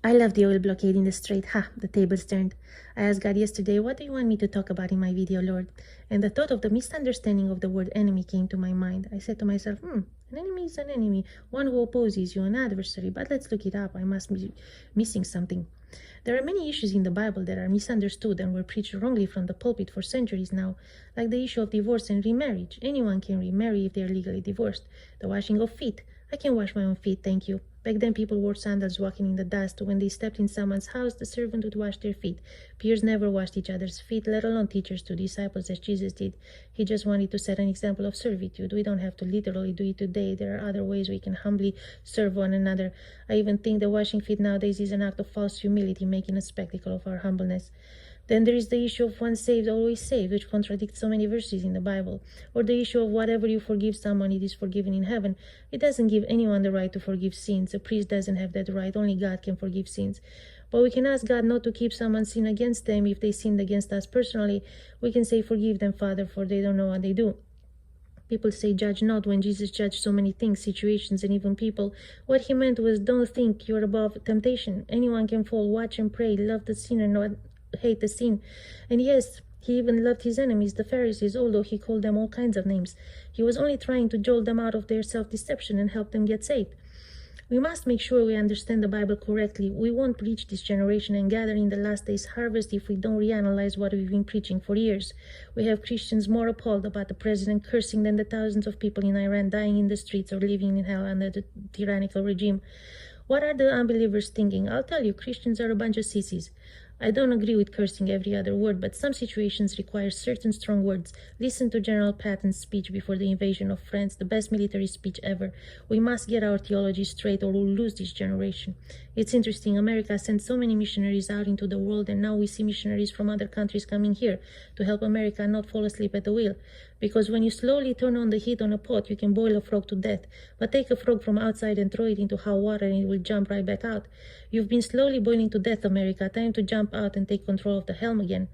I love the oil blockade in the strait. Ha, the tables turned. I asked God yesterday, what do you want me to talk about in my video, Lord? And the thought of the misunderstanding of the word enemy came to my mind. I said to myself, an enemy is an enemy, one who opposes you, an adversary. But let's look it up. I must be missing something. There are many issues in the Bible that are misunderstood and were preached wrongly from the pulpit for centuries now, like the issue of divorce and remarriage. Anyone can remarry if they are legally divorced. The washing of feet. I can wash my own feet, thank you. Back then, people wore sandals walking in the dust. When they stepped in someone's house, the servant would wash their feet. Peers never washed each other's feet, let alone teachers to disciples as Jesus did. He just wanted to set an example of servitude. We don't have to literally do it today. There are other ways we can humbly serve one another. I even think the washing feet nowadays is an act of false humility, making a spectacle of our humbleness. Then there is the issue of once saved, always saved, which contradicts so many verses in the Bible. Or the issue of whatever you forgive someone, it is forgiven in heaven. It doesn't give anyone the right to forgive sins. A priest doesn't have that right. Only God can forgive sins. But we can ask God not to keep someone's sin against them if they sinned against us personally. We can say, forgive them, Father, for they don't know what they do. People say, judge not, when Jesus judged so many things, situations, and even people. What he meant was, don't think you're above temptation. Anyone can fall. Watch and pray. Love the sinner, not hate the sin. And yes, he even loved his enemies, the Pharisees, although he called them all kinds of names. He was only trying to jolt them out of their self-deception and help them get saved. We must make sure we understand the Bible correctly. We won't reach this generation and gather in the last days harvest if we don't reanalyze what we've been preaching for years. We have Christians more appalled about the president cursing than the thousands of people in Iran dying in the streets or living in hell under the tyrannical regime. What are the unbelievers thinking? I'll tell you, Christians are a bunch of sissies. I don't agree with cursing every other word, but some situations require certain strong words. Listen to General Patton's speech before the invasion of France, the best military speech ever. We must get our theology straight or we'll lose this generation. It's interesting, America sent so many missionaries out into the world, and now we see missionaries from other countries coming here to help America not fall asleep at the wheel. Because when you slowly turn on the heat on a pot, you can boil a frog to death. But take a frog from outside and throw it into hot water and it will jump right back out. You've been slowly boiling to death, America. Time to jump out and take control of the helm again.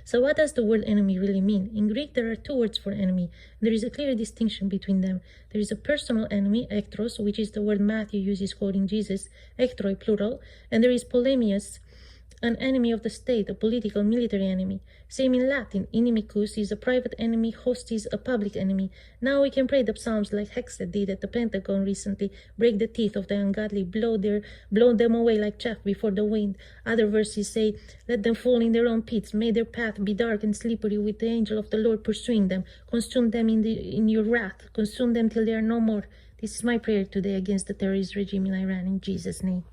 So what does the word enemy really mean? In Greek, there are two words for enemy. There is a clear distinction between them. There is a personal enemy, ectros, which is the word Matthew uses quoting Jesus, ectroi plural, and there is polemius, an enemy of the state, a political military enemy. Same in Latin, inimicus is a private enemy, hostis a public enemy. Now we can pray the psalms like Hexed did at the Pentagon recently, break the teeth of the ungodly, blow them away like chaff before the wind. Other verses say, let them fall in their own pits, may their path be dark and slippery with the angel of the Lord pursuing them. Consume them in your wrath, consume them till they are no more. This is my prayer today against the terrorist regime in Iran, in Jesus' name.